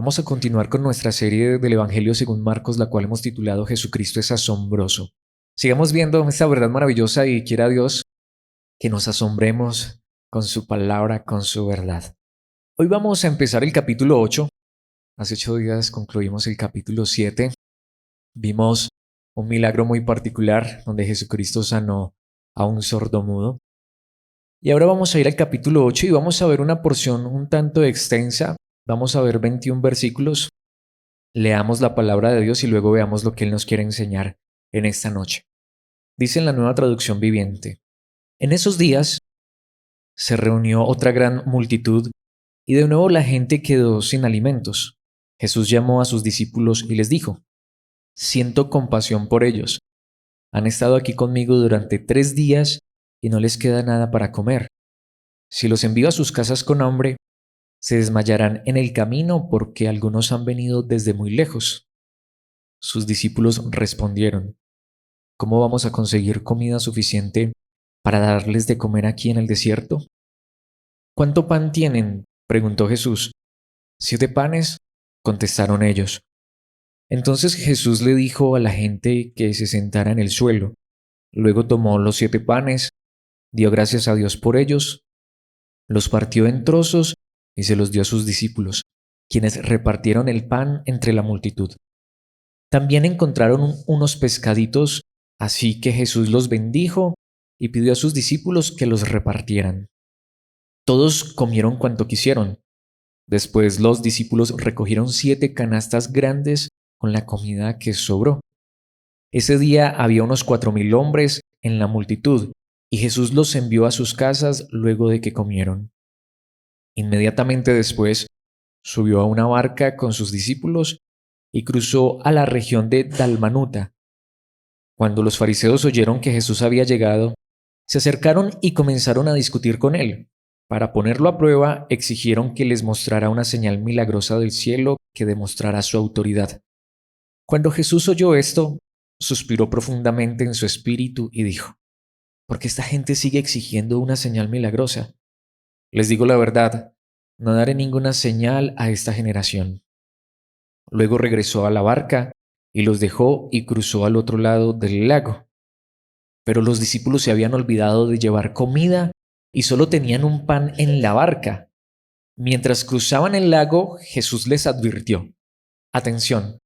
Vamos a continuar con nuestra serie del Evangelio según Marcos, la cual hemos titulado Jesucristo es asombroso. Sigamos viendo esta verdad maravillosa y quiera Dios que nos asombremos con su palabra, con su verdad. Hoy vamos a empezar el capítulo 8. Hace 8 días concluimos el capítulo 7. Vimos un milagro muy particular donde Jesucristo sanó a un sordomudo. Y ahora vamos a ir al capítulo 8 y vamos a ver una porción un tanto extensa. Vamos a ver 21 versículos. Leamos la palabra de Dios y luego veamos lo que Él nos quiere enseñar en esta noche. Dice en la Nueva Traducción Viviente: En esos días se reunió otra gran multitud y de nuevo la gente quedó sin alimentos. Jesús llamó a sus discípulos y les dijo: Siento compasión por ellos. Han estado aquí conmigo durante 3 días y no les queda nada para comer. Si los envío a sus casas con hambre, se desmayarán en el camino porque algunos han venido desde muy lejos. Sus discípulos respondieron: ¿Cómo vamos a conseguir comida suficiente para darles de comer aquí en el desierto? ¿Cuánto pan tienen?, preguntó Jesús. 7 panes, contestaron ellos. Entonces Jesús le dijo a la gente que se sentara en el suelo. Luego tomó los 7 panes, dio gracias a Dios por ellos, los partió en trozos y se los dio a sus discípulos, quienes repartieron el pan entre la multitud. También encontraron unos pescaditos, así que Jesús los bendijo y pidió a sus discípulos que los repartieran. Todos comieron cuanto quisieron. Después los discípulos recogieron 7 canastas grandes con la comida que sobró. Ese día había unos 4,000 hombres en la multitud, y Jesús los envió a sus casas luego de que comieron. Inmediatamente después, subió a una barca con sus discípulos y cruzó a la región de Dalmanuta. Cuando los fariseos oyeron que Jesús había llegado, se acercaron y comenzaron a discutir con él. Para ponerlo a prueba, exigieron que les mostrara una señal milagrosa del cielo que demostrara su autoridad. Cuando Jesús oyó esto, suspiró profundamente en su espíritu y dijo: ¿Por qué esta gente sigue exigiendo una señal milagrosa? Les digo la verdad, no daré ninguna señal a esta generación. Luego regresó a la barca y los dejó y cruzó al otro lado del lago. Pero los discípulos se habían olvidado de llevar comida y solo tenían un pan en la barca. Mientras cruzaban el lago, Jesús les advirtió: Atención,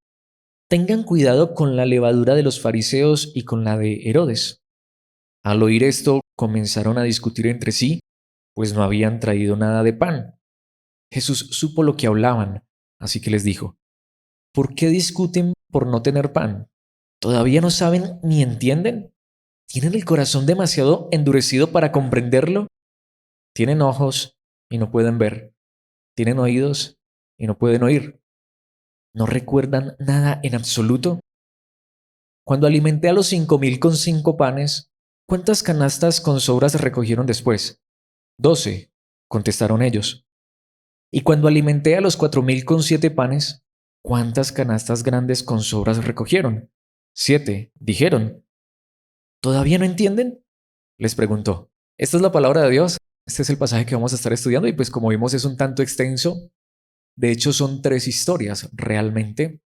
tengan cuidado con la levadura de los fariseos y con la de Herodes. Al oír esto, comenzaron a discutir entre sí, pues no habían traído nada de pan. Jesús supo lo que hablaban, así que les dijo: ¿Por qué discuten por no tener pan? ¿Todavía no saben ni entienden? ¿Tienen el corazón demasiado endurecido para comprenderlo? Tienen ojos y no pueden ver. Tienen oídos y no pueden oír. ¿No recuerdan nada en absoluto? Cuando alimenté a los 5,000 con 5 panes, ¿cuántas canastas con sobras recogieron después? 12, contestaron ellos. Y cuando alimenté a los 4,000 con 7 panes, ¿cuántas canastas grandes con sobras recogieron? 7, dijeron. ¿Todavía no entienden?, les preguntó. Esta es la palabra de Dios. Este es el pasaje que vamos a estar estudiando y pues como vimos es un tanto extenso. De hecho son 3 historias realmente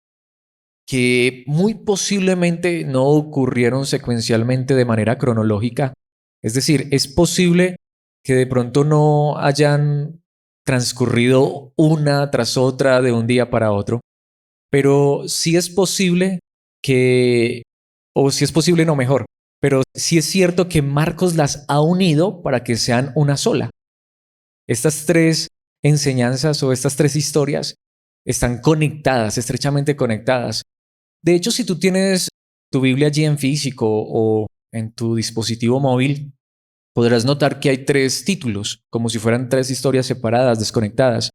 que muy posiblemente no ocurrieron secuencialmente de manera cronológica. Es decir, es posible que de pronto no hayan transcurrido una tras otra de un día para otro, pero sí es posible que, o sí es posible, no mejor, pero sí es cierto que Marcos las ha unido para que sean una sola. Estas 3 enseñanzas o estas 3 historias están conectadas, estrechamente conectadas. De hecho, si tú tienes tu Biblia allí en físico o en tu dispositivo móvil, podrás notar que hay 3 títulos, como si fueran 3 historias separadas, desconectadas.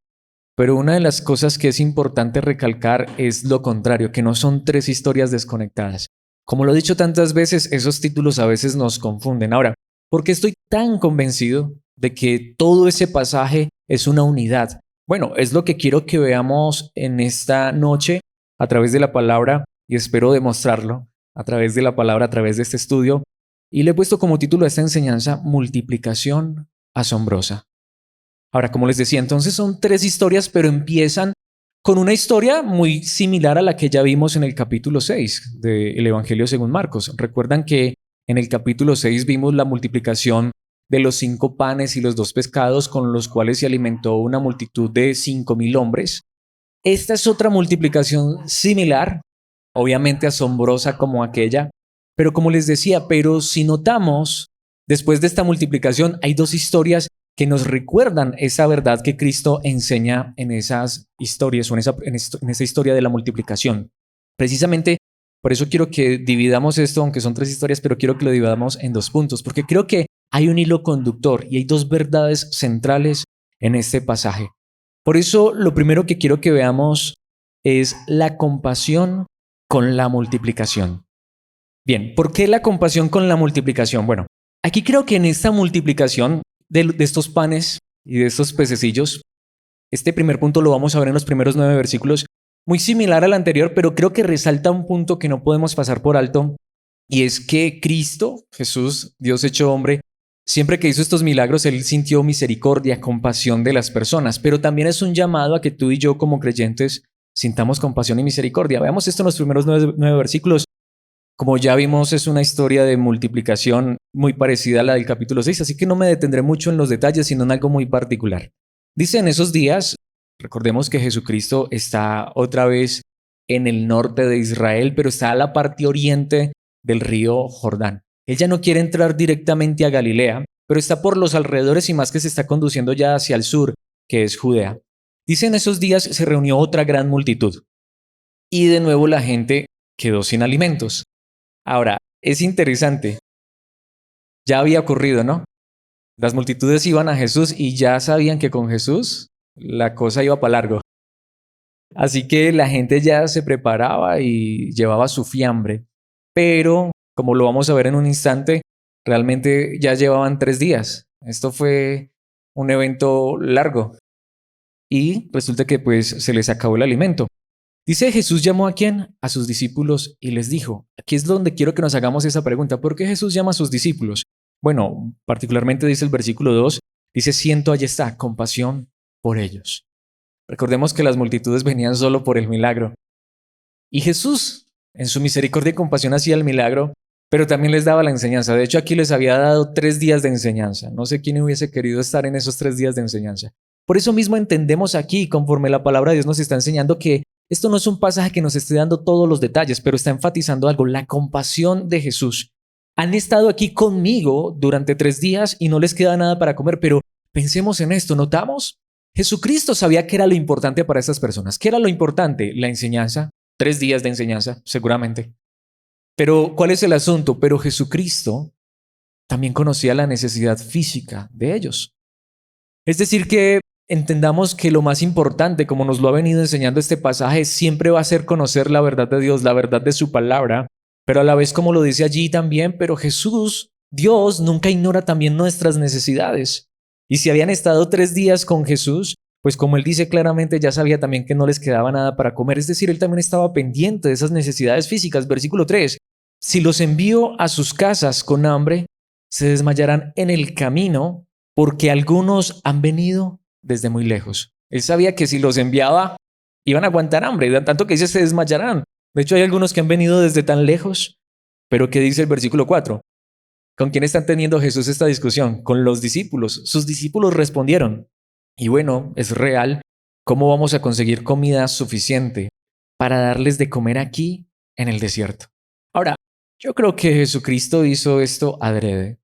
Pero una de las cosas que es importante recalcar es lo contrario, que no son 3 historias desconectadas. Como lo he dicho tantas veces, esos títulos a veces nos confunden. Ahora, ¿por qué estoy tan convencido de que todo ese pasaje es una unidad? Bueno, es lo que quiero que veamos en esta noche a través de la palabra y espero demostrarlo a través de la palabra, a través de este estudio. Y le he puesto como título a esta enseñanza: multiplicación asombrosa. Ahora, como les decía, entonces son 3 historias, pero empiezan con una historia muy similar a la que ya vimos en el capítulo 6 del Evangelio según Marcos. Recuerdan que en el capítulo 6 vimos la multiplicación de los 5 panes y los 2 pescados con los cuales se alimentó una multitud de 5,000 hombres. Esta es otra multiplicación similar, obviamente asombrosa como aquella, pero como les decía, pero si notamos, después de esta multiplicación hay 2 historias que nos recuerdan esa verdad que Cristo enseña en esas historias o en esa historia de la multiplicación. Precisamente por eso quiero que dividamos esto, aunque son 3 historias, pero quiero que lo dividamos en 2 puntos, porque creo que hay un hilo conductor y hay 2 verdades centrales en este pasaje. Por eso lo primero que quiero que veamos es la compasión con la multiplicación. Bien, ¿por qué la compasión con la multiplicación? Bueno, aquí creo que en esta multiplicación de estos panes y de estos pececillos, este primer punto lo vamos a ver en los primeros 9 versículos, muy similar al anterior, pero creo que resalta un punto que no podemos pasar por alto, y es que Cristo, Jesús, Dios hecho hombre, siempre que hizo estos milagros, Él sintió misericordia, compasión de las personas, pero también es un llamado a que tú y yo como creyentes sintamos compasión y misericordia. Veamos esto en los primeros 9 versículos. Como ya vimos, es una historia de multiplicación muy parecida a la del capítulo 6, así que no me detendré mucho en los detalles, sino en algo muy particular. Dice en esos días, recordemos que Jesucristo está otra vez en el norte de Israel, pero está a la parte oriente del río Jordán. Él ya no quiere entrar directamente a Galilea, pero está por los alrededores y más que se está conduciendo ya hacia el sur, que es Judea. Dice en esos días se reunió otra gran multitud y de nuevo la gente quedó sin alimentos. Ahora, es interesante, ya había ocurrido, ¿no? Las multitudes iban a Jesús y ya sabían que con Jesús la cosa iba para largo. Así que la gente ya se preparaba y llevaba su fiambre, pero como lo vamos a ver en un instante, realmente ya llevaban 3 días. Esto fue un evento largo y resulta que pues se les acabó el alimento. Dice Jesús llamó a quién? A sus discípulos y les dijo, aquí es donde quiero que nos hagamos esa pregunta, ¿por qué Jesús llama a sus discípulos? Bueno, particularmente dice el versículo 2, dice, siento allí está, compasión por ellos. Recordemos que las multitudes venían solo por el milagro. Y Jesús, en su misericordia y compasión, hacía el milagro, pero también les daba la enseñanza. De hecho, aquí les había dado 3 días de enseñanza. No sé quién hubiese querido estar en esos 3 días de enseñanza. Por eso mismo entendemos aquí, conforme la palabra de Dios nos está enseñando, que esto no es un pasaje que nos esté dando todos los detalles, pero está enfatizando algo, la compasión de Jesús. Han estado aquí conmigo durante 3 días y no les queda nada para comer, pero pensemos en esto, ¿notamos? Jesucristo sabía qué era lo importante para estas personas. ¿Qué era lo importante? La enseñanza. 3 días de enseñanza, seguramente. Pero, ¿cuál es el asunto? Pero Jesucristo también conocía la necesidad física de ellos. Es decir, que entendamos que lo más importante, como nos lo ha venido enseñando este pasaje, siempre va a ser conocer la verdad de Dios, la verdad de su palabra, pero a la vez, como lo dice allí también, pero Jesús, Dios, nunca ignora también nuestras necesidades. Y si habían estado 3 días con Jesús, pues como él dice claramente, ya sabía también que no les quedaba nada para comer. Es decir, él también estaba pendiente de esas necesidades físicas. Versículo 3, si los envío a sus casas con hambre, se desmayarán en el camino porque algunos han venido desde muy lejos. Él sabía que si los enviaba, iban a aguantar hambre, tanto que dice se desmayarán. De hecho, hay algunos que han venido desde tan lejos. Pero ¿qué dice el versículo 4? ¿Con quién están teniendo Jesús esta discusión? Con los discípulos. Sus discípulos respondieron, y bueno, es real, ¿cómo vamos a conseguir comida suficiente para darles de comer aquí en el desierto? Ahora, yo creo que Jesucristo hizo esto adrede.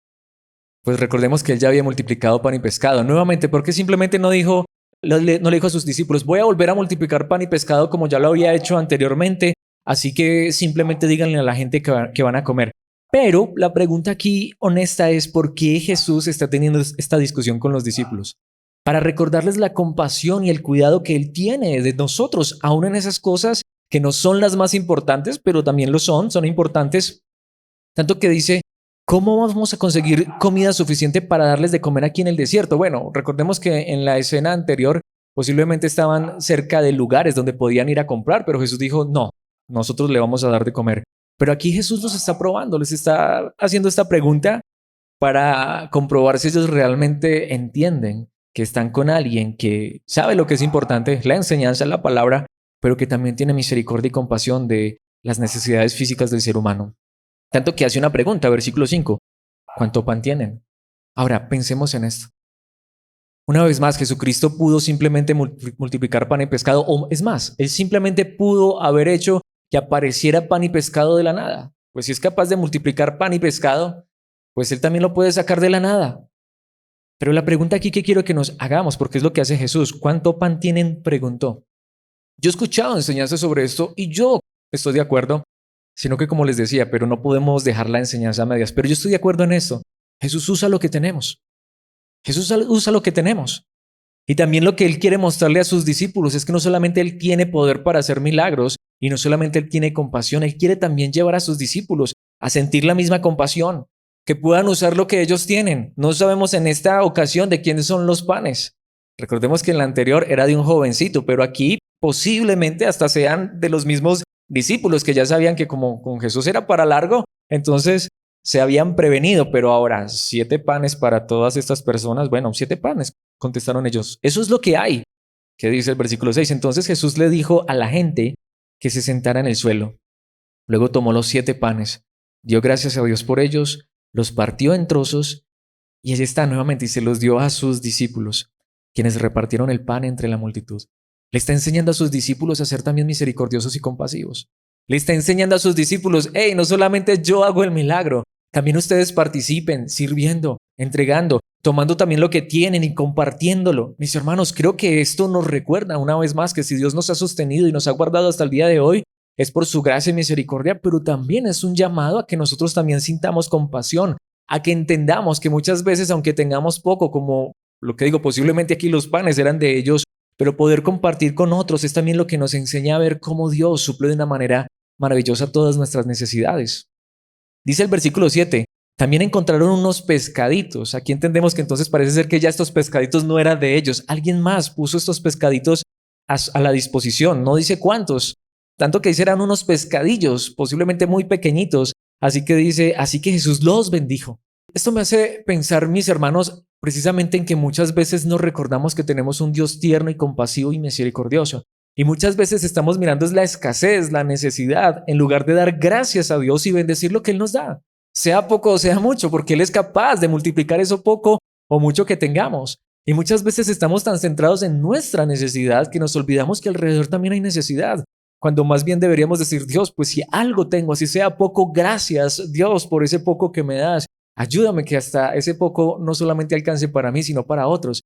Pues recordemos que él ya había multiplicado pan y pescado. Nuevamente, ¿por qué simplemente no le dijo a sus discípulos, voy a volver a multiplicar pan y pescado como ya lo había hecho anteriormente, así que simplemente díganle a la gente que van a comer? Pero la pregunta aquí honesta es, ¿por qué Jesús está teniendo esta discusión con los discípulos? Para recordarles la compasión y el cuidado que él tiene de nosotros, aún en esas cosas que no son las más importantes, pero también lo son importantes. Tanto que dice, ¿cómo vamos a conseguir comida suficiente para darles de comer aquí en el desierto? Bueno, recordemos que en la escena anterior posiblemente estaban cerca de lugares donde podían ir a comprar, pero Jesús dijo, no, nosotros le vamos a dar de comer. Pero aquí Jesús los está probando, les está haciendo esta pregunta para comprobar si ellos realmente entienden que están con alguien que sabe lo que es importante, la enseñanza, la palabra, pero que también tiene misericordia y compasión de las necesidades físicas del ser humano. Tanto que hace una pregunta, versículo 5, ¿cuánto pan tienen? Ahora, pensemos en esto. Una vez más, Jesucristo pudo simplemente multiplicar pan y pescado, o es más, Él simplemente pudo haber hecho que apareciera pan y pescado de la nada. Pues si es capaz de multiplicar pan y pescado, pues Él también lo puede sacar de la nada. Pero la pregunta aquí que quiero que nos hagamos, porque es lo que hace Jesús, ¿cuánto pan tienen? Preguntó. Yo he escuchado enseñanzas sobre esto y yo estoy de acuerdo, sino que como les decía, pero no podemos dejar la enseñanza a medias. Pero yo estoy de acuerdo en esto. Jesús usa lo que tenemos. Jesús usa lo que tenemos. Y también lo que Él quiere mostrarle a sus discípulos es que no solamente Él tiene poder para hacer milagros y no solamente Él tiene compasión, Él quiere también llevar a sus discípulos a sentir la misma compasión, que puedan usar lo que ellos tienen. No sabemos en esta ocasión de quiénes son los panes. Recordemos que en la anterior era de un jovencito, pero aquí posiblemente hasta sean de los mismos discípulos que ya sabían que como con Jesús era para largo, entonces se habían prevenido, pero ahora 7 panes para todas estas personas, bueno, 7 panes, contestaron ellos. Eso es lo que hay. ¿Qué dice el versículo 6? Entonces Jesús le dijo a la gente que se sentara en el suelo. Luego tomó los 7 panes, dio gracias a Dios por ellos, los partió en trozos y allí está nuevamente y se los dio a sus discípulos, quienes repartieron el pan entre la multitud. Le está enseñando a sus discípulos a ser también misericordiosos y compasivos. Le está enseñando a sus discípulos, hey, no solamente yo hago el milagro, también ustedes participen, sirviendo, entregando, tomando también lo que tienen y compartiéndolo. Mis hermanos, creo que esto nos recuerda una vez más que si Dios nos ha sostenido y nos ha guardado hasta el día de hoy, es por su gracia y misericordia, pero también es un llamado a que nosotros también sintamos compasión, a que entendamos que muchas veces, aunque tengamos poco, como lo que digo, posiblemente aquí los panes eran de ellos, pero poder compartir con otros es también lo que nos enseña a ver cómo Dios suple de una manera maravillosa todas nuestras necesidades. Dice el versículo 7, también encontraron unos pescaditos. Aquí entendemos que entonces parece ser que ya estos pescaditos no eran de ellos. Alguien más puso estos pescaditos a la disposición. No dice cuántos. Tanto que dice eran unos pescadillos, posiblemente muy pequeñitos. Así que dice, así que Jesús los bendijo. Esto me hace pensar, mis hermanos, precisamente en que muchas veces nos recordamos que tenemos un Dios tierno y compasivo y misericordioso. Y muchas veces estamos mirando es la escasez, la necesidad, en lugar de dar gracias a Dios y bendecir lo que Él nos da. Sea poco o sea mucho, porque Él es capaz de multiplicar eso poco o mucho que tengamos. Y muchas veces estamos tan centrados en nuestra necesidad que nos olvidamos que alrededor también hay necesidad. Cuando más bien deberíamos decir, Dios, pues si algo tengo, así sea poco, gracias Dios por ese poco que me das. Ayúdame que hasta ese poco no solamente alcance para mí, sino para otros.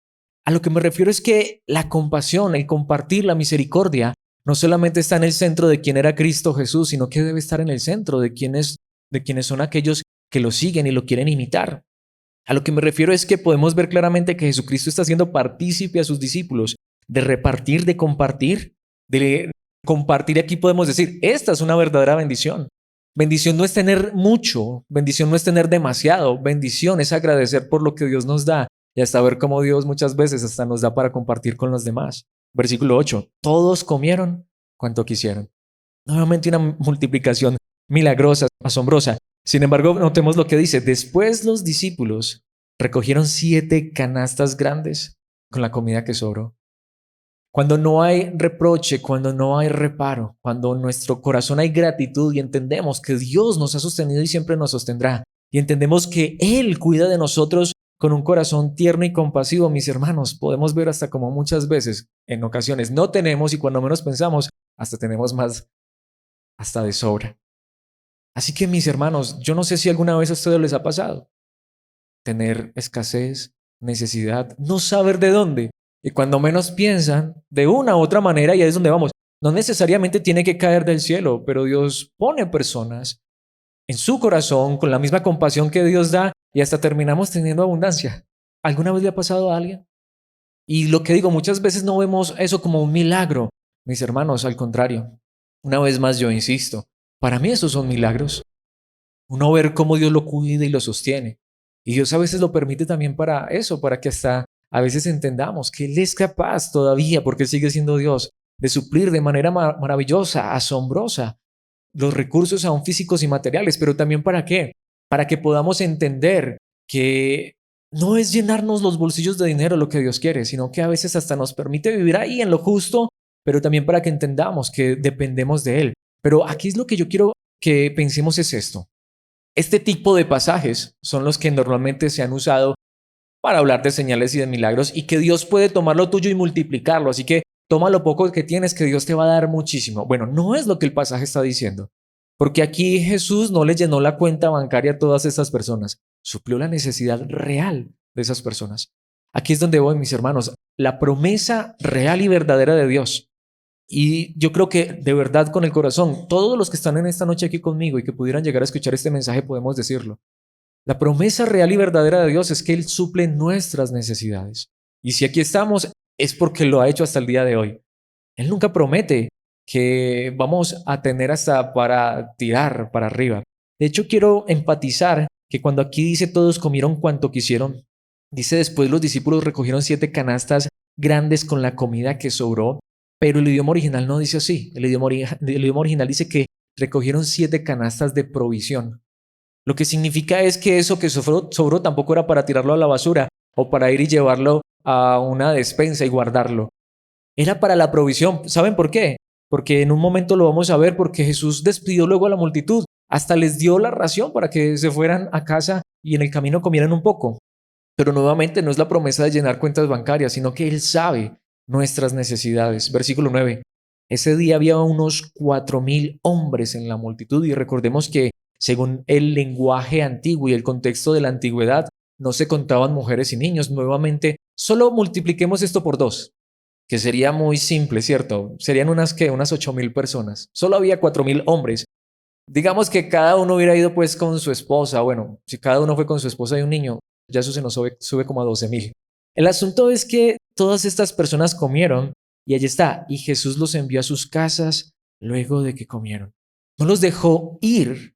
A lo que me refiero es que la compasión, el compartir la misericordia, no solamente está en el centro de quién era Cristo Jesús, sino que debe estar en el centro de quienes son aquellos que lo siguen y lo quieren imitar. A lo que me refiero es que podemos ver claramente que Jesucristo está haciendo partícipe a sus discípulos de repartir, de compartir, de compartir. Aquí podemos decir, esta es una verdadera bendición. Bendición no es tener mucho, bendición no es tener demasiado, bendición es agradecer por lo que Dios nos da y hasta ver cómo Dios muchas veces hasta nos da para compartir con los demás. Versículo 8, todos comieron cuanto quisieron. Nuevamente una multiplicación milagrosa, asombrosa. Sin embargo, notemos lo que dice, después los discípulos recogieron 7 canastas grandes con la comida que sobró. Cuando no hay reproche, cuando no hay reparo, cuando en nuestro corazón hay gratitud y entendemos que Dios nos ha sostenido y siempre nos sostendrá, y entendemos que Él cuida de nosotros con un corazón tierno y compasivo, mis hermanos, podemos ver hasta como muchas veces, en ocasiones, no tenemos y cuando menos pensamos, hasta tenemos más, hasta de sobra. Así que, mis hermanos, yo no sé si alguna vez a ustedes les ha pasado tener escasez, necesidad, no saber de dónde. Y cuando menos piensan, de una u otra manera, y ahí es donde vamos, no necesariamente tiene que caer del cielo, pero Dios pone personas en su corazón con la misma compasión que Dios da y hasta terminamos teniendo abundancia. ¿Alguna vez le ha pasado a alguien? Y lo que digo, muchas veces no vemos eso como un milagro. Mis hermanos, al contrario, una vez más yo insisto, para mí esos son milagros. Uno ver cómo Dios lo cuida y lo sostiene. Y Dios a veces lo permite también para eso, para que hasta a veces entendamos que Él es capaz todavía, porque Él sigue siendo Dios, de suplir de manera maravillosa, asombrosa, los recursos aún físicos y materiales, pero también ¿para qué? Para que podamos entender que no es llenarnos los bolsillos de dinero lo que Dios quiere, sino que a veces hasta nos permite vivir ahí en lo justo, pero también para que entendamos que dependemos de Él. Pero aquí es lo que yo quiero que pensemos es esto. Este tipo de pasajes son los que normalmente se han usado para hablar de señales y de milagros y que Dios puede tomar lo tuyo y multiplicarlo. Así que toma lo poco que tienes, que Dios te va a dar muchísimo. Bueno, no es lo que el pasaje está diciendo, porque aquí Jesús no le llenó la cuenta bancaria a todas estas personas, suplió la necesidad real de esas personas. Aquí es donde voy, mis hermanos, la promesa real y verdadera de Dios. Y yo creo que de verdad con el corazón, todos los que están en esta noche aquí conmigo y que pudieran llegar a escuchar este mensaje podemos decirlo. La promesa real y verdadera de Dios es que Él suple nuestras necesidades. Y si aquí estamos, es porque lo ha hecho hasta el día de hoy. Él nunca promete que vamos a tener hasta para tirar para arriba. De hecho, quiero enfatizar que cuando aquí dice todos comieron cuanto quisieron, dice después los discípulos recogieron 7 canastas grandes con la comida que sobró, pero el idioma original no dice así. El idioma original dice que recogieron 7 canastas de provisión. Lo que significa es que eso que sobró tampoco era para tirarlo a la basura o para ir y llevarlo a una despensa y guardarlo. Era para la provisión. ¿Saben por qué? Porque en un momento lo vamos a ver, porque Jesús despidió luego a la multitud. Hasta les dio la ración para que se fueran a casa y en el camino comieran un poco. Pero nuevamente no es la promesa de llenar cuentas bancarias, sino que Él sabe nuestras necesidades. Versículo 9. Ese día había unos 4,000 hombres en la multitud y recordemos que según el lenguaje antiguo y el contexto de la antigüedad, no se contaban mujeres y niños. Nuevamente, solo multipliquemos esto por 2, que sería muy simple, ¿cierto? Serían unas 8,000 personas. Solo había 4,000 hombres. Digamos que cada uno hubiera ido pues con su esposa. Bueno, si cada uno fue con su esposa y un niño, ya eso se nos sube como a 12,000. El asunto es que todas estas personas comieron y allí está. Y Jesús los envió a sus casas luego de que comieron. No los dejó ir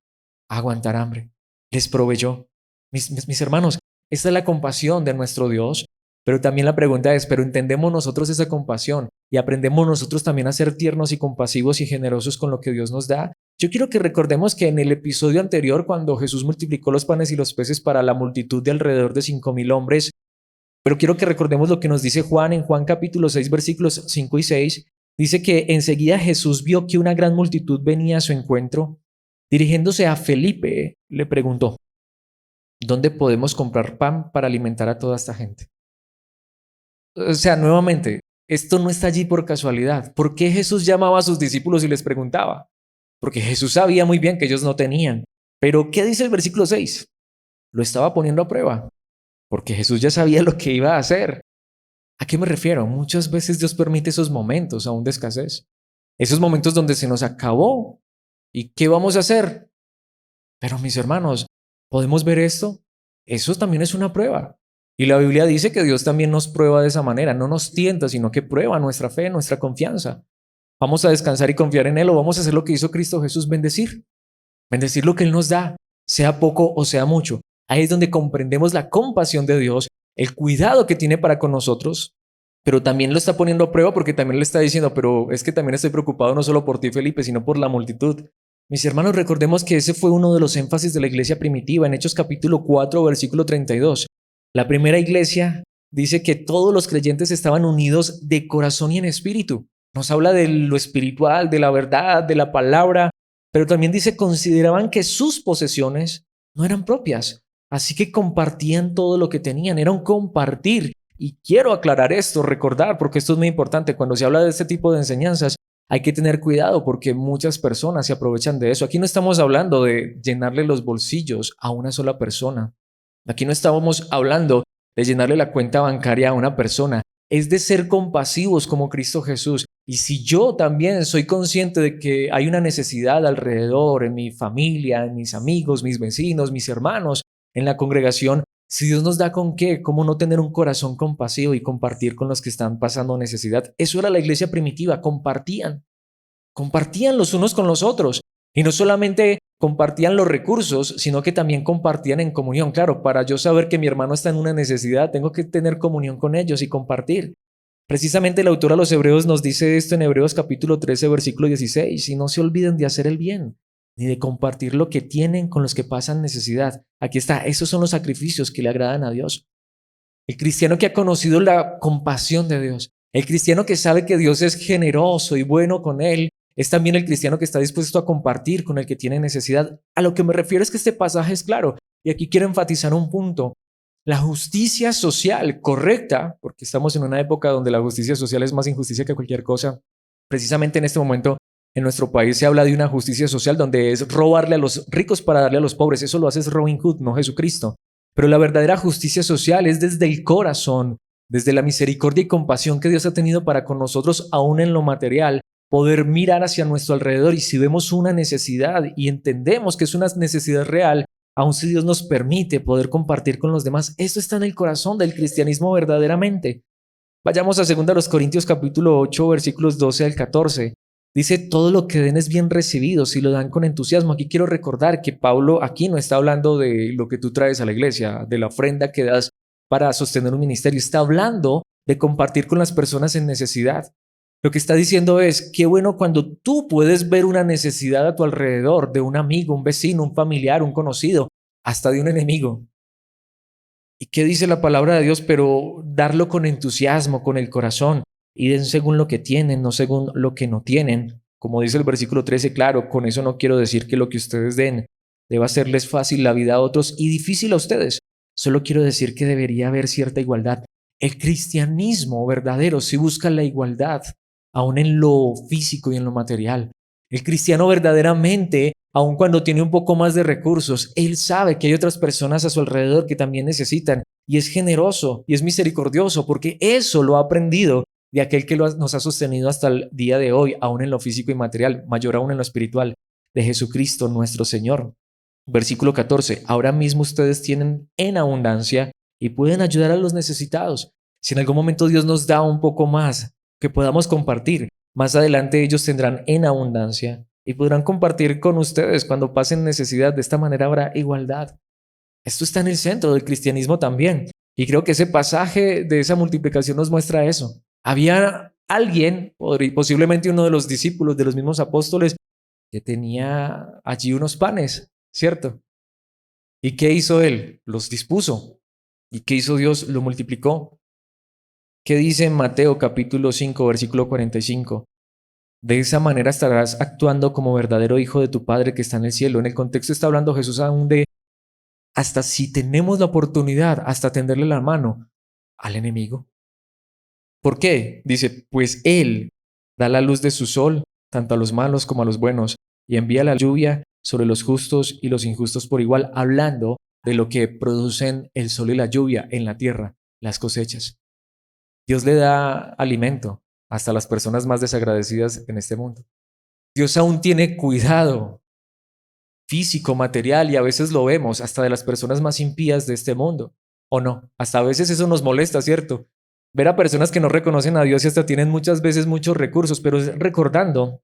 a aguantar hambre. Les proveyó. Mis hermanos, esta es la compasión de nuestro Dios. Pero también la pregunta es, ¿pero entendemos nosotros esa compasión y aprendemos nosotros también a ser tiernos y compasivos y generosos con lo que Dios nos da? Yo quiero que recordemos que en el episodio anterior, cuando Jesús multiplicó los panes y los peces para la multitud de alrededor de 5,000 hombres, pero quiero que recordemos lo que nos dice Juan en Juan capítulo 6, versículos 5 y 6. Dice que enseguida Jesús vio que una gran multitud venía a su encuentro. Dirigiéndose a Felipe, le preguntó, ¿dónde podemos comprar pan para alimentar a toda esta gente? O sea, nuevamente, esto no está allí por casualidad. ¿Por qué Jesús llamaba a sus discípulos y les preguntaba? Porque Jesús sabía muy bien que ellos no tenían. Pero, ¿qué dice el versículo 6? Lo estaba poniendo a prueba, porque Jesús ya sabía lo que iba a hacer. ¿A qué me refiero? Muchas veces Dios permite esos momentos aún de escasez. Esos momentos donde se nos acabó. ¿Y qué vamos a hacer? Pero mis hermanos, ¿podemos ver esto? Eso también es una prueba. Y la Biblia dice que Dios también nos prueba de esa manera, no nos tienta, sino que prueba nuestra fe, nuestra confianza. Vamos a descansar y confiar en Él o vamos a hacer lo que hizo Cristo Jesús, bendecir. Bendecir lo que Él nos da, sea poco o sea mucho. Ahí es donde comprendemos la compasión de Dios, el cuidado que tiene para con nosotros, pero también lo está poniendo a prueba porque también le está diciendo, pero es que también estoy preocupado no solo por ti, Felipe, sino por la multitud. Mis hermanos, recordemos que ese fue uno de los énfasis de la iglesia primitiva en Hechos capítulo 4, versículo 32. La primera iglesia dice que todos los creyentes estaban unidos de corazón y en espíritu. Nos habla de lo espiritual, de la verdad, de la palabra, pero también dice consideraban que sus posesiones no eran propias, así que compartían todo lo que tenían, era un compartir. Y quiero aclarar esto, recordar, porque esto es muy importante. Cuando se habla de este tipo de enseñanzas, hay que tener cuidado porque muchas personas se aprovechan de eso. Aquí no estamos hablando de llenarle los bolsillos a una sola persona. Aquí no estamos hablando de llenarle la cuenta bancaria a una persona. Es de ser compasivos como Cristo Jesús. Y si yo también soy consciente de que hay una necesidad alrededor, en mi familia, en mis amigos, mis vecinos, mis hermanos, en la congregación, si Dios nos da con qué, ¿cómo no tener un corazón compasivo y compartir con los que están pasando necesidad? Eso era la iglesia primitiva, compartían los unos con los otros. Y no solamente compartían los recursos, sino que también compartían en comunión. Claro, para yo saber que mi hermano está en una necesidad, tengo que tener comunión con ellos y compartir. Precisamente el autor a los Hebreos nos dice esto en Hebreos capítulo 13, versículo 16, y no se olviden de hacer el bien, ni de compartir lo que tienen con los que pasan necesidad. Aquí está, esos son los sacrificios que le agradan a Dios. El cristiano que ha conocido la compasión de Dios, el cristiano que sabe que Dios es generoso y bueno con él, es también el cristiano que está dispuesto a compartir con el que tiene necesidad. A lo que me refiero es que este pasaje es claro, y aquí quiero enfatizar un punto. La justicia social correcta, porque estamos en una época donde la justicia social es más injusticia que cualquier cosa. Precisamente en este momento en nuestro país se habla de una justicia social donde es robarle a los ricos para darle a los pobres. Eso lo hace Robin Hood, no Jesucristo. Pero la verdadera justicia social es desde el corazón, desde la misericordia y compasión que Dios ha tenido para con nosotros, aún en lo material, poder mirar hacia nuestro alrededor y si vemos una necesidad y entendemos que es una necesidad real, aun si Dios nos permite poder compartir con los demás, esto está en el corazón del cristianismo verdaderamente. Vayamos a 2 Corintios capítulo 8, versículos 12 al 14. Dice, todo lo que den es bien recibido si lo dan con entusiasmo. Aquí quiero recordar que Pablo aquí no está hablando de lo que tú traes a la iglesia, de la ofrenda que das para sostener un ministerio. Está hablando de compartir con las personas en necesidad. Lo que está diciendo es, qué bueno cuando tú puedes ver una necesidad a tu alrededor de un amigo, un vecino, un familiar, un conocido, hasta de un enemigo. ¿Y qué dice la palabra de Dios? Pero darlo con entusiasmo, con el corazón, y den según lo que tienen, no según lo que no tienen. Como dice el versículo 13, claro, con eso no quiero decir que lo que ustedes den deba hacerles fácil la vida a otros y difícil a ustedes. Solo quiero decir que debería haber cierta igualdad. El cristianismo verdadero sí busca la igualdad, aún en lo físico y en lo material. El cristiano verdaderamente, aun cuando tiene un poco más de recursos, él sabe que hay otras personas a su alrededor que también necesitan y es generoso y es misericordioso porque eso lo ha aprendido de aquel que nos ha sostenido hasta el día de hoy, aún en lo físico y material, mayor aún en lo espiritual, de Jesucristo nuestro Señor. Versículo 14, ahora mismo ustedes tienen en abundancia y pueden ayudar a los necesitados. Si en algún momento Dios nos da un poco más que podamos compartir, más adelante ellos tendrán en abundancia y podrán compartir con ustedes cuando pasen necesidad. De esta manera habrá igualdad. Esto está en el centro del cristianismo también. Y creo que ese pasaje de esa multiplicación nos muestra eso. Había alguien, posiblemente uno de los discípulos de los mismos apóstoles, que tenía allí unos panes, ¿cierto? ¿Y qué hizo él? Los dispuso. ¿Y qué hizo Dios? Lo multiplicó. ¿Qué dice en Mateo capítulo 5, versículo 45? De esa manera estarás actuando como verdadero hijo de tu Padre que está en el cielo. En el contexto está hablando Jesús aún de hasta si tenemos la oportunidad, hasta tenderle la mano al enemigo. ¿Por qué? Dice, pues Él da la luz de su sol, tanto a los malos como a los buenos, y envía la lluvia sobre los justos y los injustos por igual, hablando de lo que producen el sol y la lluvia en la tierra, las cosechas. Dios le da alimento hasta a las personas más desagradecidas en este mundo. Dios aún tiene cuidado físico, material, y a veces lo vemos hasta de las personas más impías de este mundo, ¿o no? Hasta a veces eso nos molesta, ¿cierto? Ver a personas que no reconocen a Dios y hasta tienen muchas veces muchos recursos, pero es recordando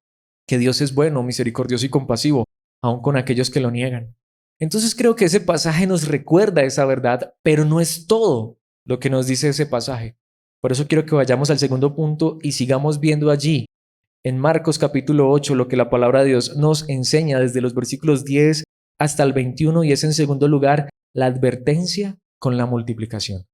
que Dios es bueno, misericordioso y compasivo, aun con aquellos que lo niegan. Entonces creo que ese pasaje nos recuerda esa verdad, pero no es todo lo que nos dice ese pasaje. Por eso quiero que vayamos al segundo punto y sigamos viendo allí en Marcos capítulo 8 lo que la palabra de Dios nos enseña desde los versículos 10 hasta el 21, y es en segundo lugar la advertencia con la multiplicación.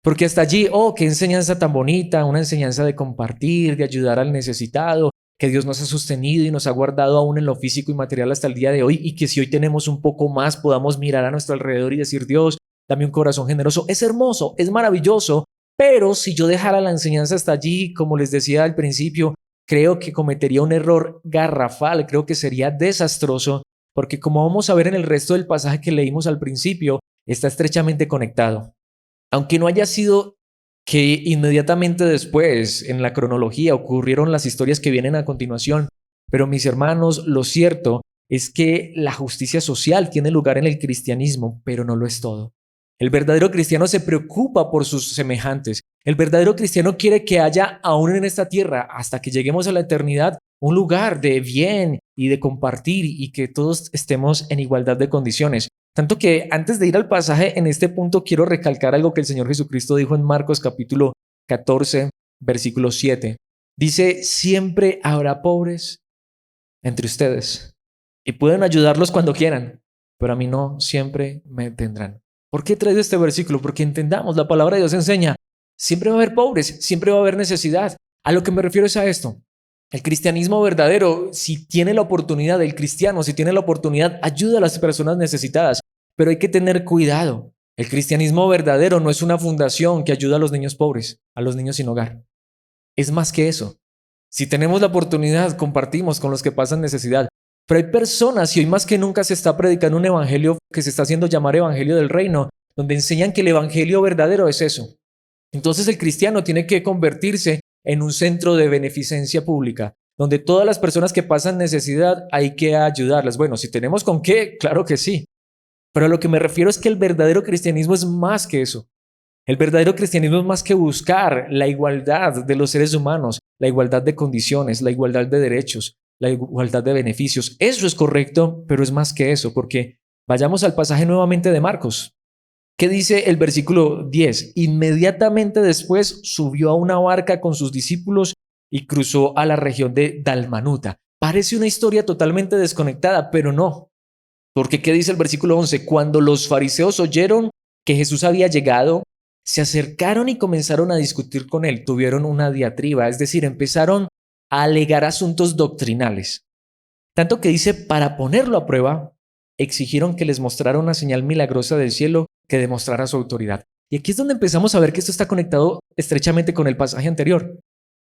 Porque hasta allí, oh, qué enseñanza tan bonita, una enseñanza de compartir, de ayudar al necesitado, que Dios nos ha sostenido y nos ha guardado aún en lo físico y material hasta el día de hoy, y que si hoy tenemos un poco más podamos mirar a nuestro alrededor y decir, Dios, dame un corazón generoso. Es hermoso, es maravilloso, pero si yo dejara la enseñanza hasta allí, como les decía al principio, creo que cometería un error garrafal, creo que sería desastroso, porque como vamos a ver en el resto del pasaje que leímos al principio, está estrechamente conectado. Aunque no haya sido que inmediatamente después, en la cronología, ocurrieron las historias que vienen a continuación, pero mis hermanos, lo cierto es que la justicia social tiene lugar en el cristianismo, pero no lo es todo. El verdadero cristiano se preocupa por sus semejantes. El verdadero cristiano quiere que haya, aún en esta tierra, hasta que lleguemos a la eternidad, un lugar de bien y de compartir y que todos estemos en igualdad de condiciones. Tanto que antes de ir al pasaje, en este punto quiero recalcar algo que el Señor Jesucristo dijo en Marcos capítulo 14, versículo 7. Dice, siempre habrá pobres entre ustedes y pueden ayudarlos cuando quieran, pero a mí no siempre me tendrán. ¿Por qué he traído este versículo? Porque entendamos, la palabra de Dios enseña, siempre va a haber pobres, siempre va a haber necesidad. A lo que me refiero es a esto. El cristianismo verdadero, si tiene la oportunidad, el cristiano, si tiene la oportunidad, ayuda a las personas necesitadas, pero hay que tener cuidado. El cristianismo verdadero no es una fundación que ayuda a los niños pobres, a los niños sin hogar. Es más que eso. Si tenemos la oportunidad, compartimos con los que pasan necesidad. Pero hay personas, y hoy más que nunca se está predicando un evangelio que se está haciendo llamar evangelio del reino, donde enseñan que el evangelio verdadero es eso. Entonces el cristiano tiene que convertirse en un centro de beneficencia pública, donde todas las personas que pasan necesidad hay que ayudarlas. Bueno, si tenemos con qué, claro que sí. Pero a lo que me refiero es que el verdadero cristianismo es más que eso. El verdadero cristianismo es más que buscar la igualdad de los seres humanos, la igualdad de condiciones, la igualdad de derechos, la igualdad de beneficios. Eso es correcto, pero es más que eso, porque vayamos al pasaje nuevamente de Marcos. ¿Qué dice el versículo 10? Inmediatamente después subió a una barca con sus discípulos y cruzó a la región de Dalmanuta. Parece una historia totalmente desconectada, pero no. Porque ¿qué dice el versículo 11? Cuando los fariseos oyeron que Jesús había llegado, se acercaron y comenzaron a discutir con él. Tuvieron una diatriba, es decir, empezaron a alegar asuntos doctrinales. Tanto que dice, para ponerlo a prueba, exigieron que les mostrara una señal milagrosa del cielo que demostrara su autoridad. Y aquí es donde empezamos a ver que esto está conectado estrechamente con el pasaje anterior.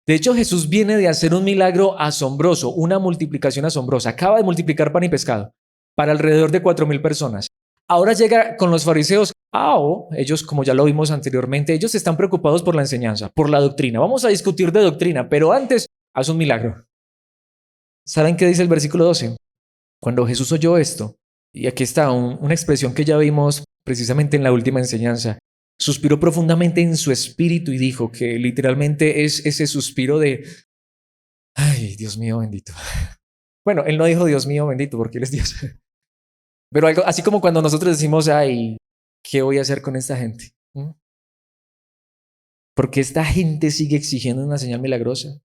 De hecho, Jesús viene de hacer un milagro asombroso, una multiplicación asombrosa. Acaba de multiplicar pan y pescado para alrededor de 4,000 personas. Ahora llega con los fariseos. Ellos, como ya lo vimos anteriormente, ellos están preocupados por la enseñanza, por la doctrina. Vamos a discutir de doctrina, pero antes haz un milagro. ¿Saben qué dice el versículo 12? Cuando Jesús oyó esto, y aquí está una expresión que ya vimos precisamente en la última enseñanza, suspiró profundamente en su espíritu y dijo que literalmente es ese suspiro de, ay, Dios mío bendito. Bueno, él no dijo Dios mío bendito porque él es Dios. Pero algo así como cuando nosotros decimos, ay, ¿qué voy a hacer con esta gente? Porque esta gente sigue exigiendo una señal milagrosa.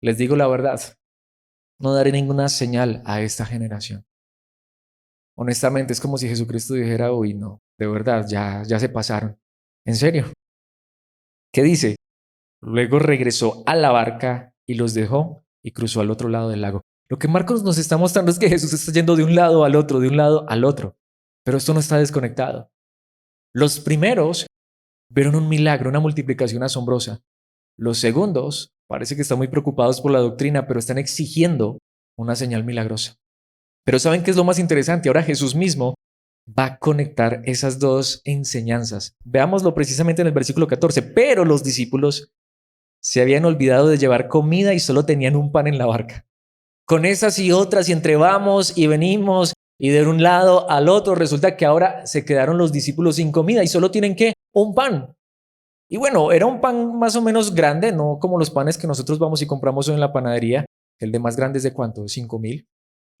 Les digo la verdad, no daré ninguna señal a esta generación. Honestamente, es como si Jesucristo dijera, uy, no, de verdad, ya se pasaron. ¿En serio? ¿Qué dice? Luego regresó a la barca y los dejó y cruzó al otro lado del lago. Lo que Marcos nos está mostrando es que Jesús está yendo de un lado al otro, de un lado al otro. Pero esto no está desconectado. Los primeros vieron un milagro, una multiplicación asombrosa. Los segundos parece que están muy preocupados por la doctrina, pero están exigiendo una señal milagrosa. Pero ¿saben qué es lo más interesante? Ahora Jesús mismo va a conectar esas dos enseñanzas. Veámoslo precisamente en el versículo 14. Pero los discípulos se habían olvidado de llevar comida y solo tenían un pan en la barca. Con esas y otras, y entre vamos y venimos y de un lado al otro, resulta que ahora se quedaron los discípulos sin comida y solo tienen ¿qué? Un pan. Y bueno, era un pan más o menos grande, no como los panes que nosotros vamos y compramos en la panadería. El de más grande es de ¿cuánto? 5,000.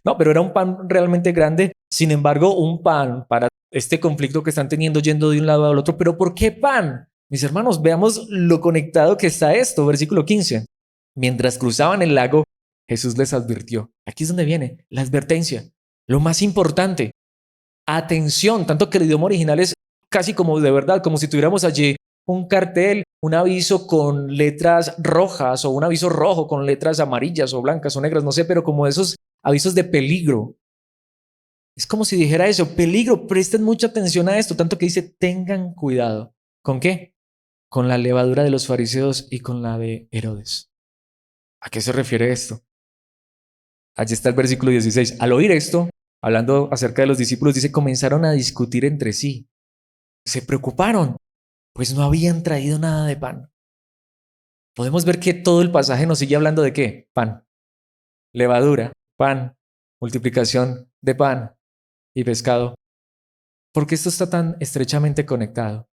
No, pero era un pan realmente grande. Sin embargo, un pan para este conflicto que están teniendo yendo de un lado al otro. ¿Pero por qué pan? Mis hermanos, veamos lo conectado que está esto. Versículo 15. Mientras cruzaban el lago, Jesús les advirtió. Aquí es donde viene la advertencia. Lo más importante. Atención, tanto que el idioma original es casi como de verdad, como si tuviéramos allí un cartel, un aviso con letras rojas o un aviso rojo con letras amarillas o blancas o negras, no sé, pero como esos avisos de peligro. Es como si dijera eso, peligro, presten mucha atención a esto, tanto que dice, tengan cuidado. ¿Con qué? Con la levadura de los fariseos y con la de Herodes. ¿A qué se refiere esto? Allí está el versículo 16. Al oír esto, hablando acerca de los discípulos, dice, comenzaron a discutir entre sí. Se preocuparon, pues no habían traído nada de pan. Podemos ver que todo el pasaje nos sigue hablando de ¿qué? Pan, levadura, pan, multiplicación de pan y pescado. ¿Por qué esto está tan estrechamente conectado?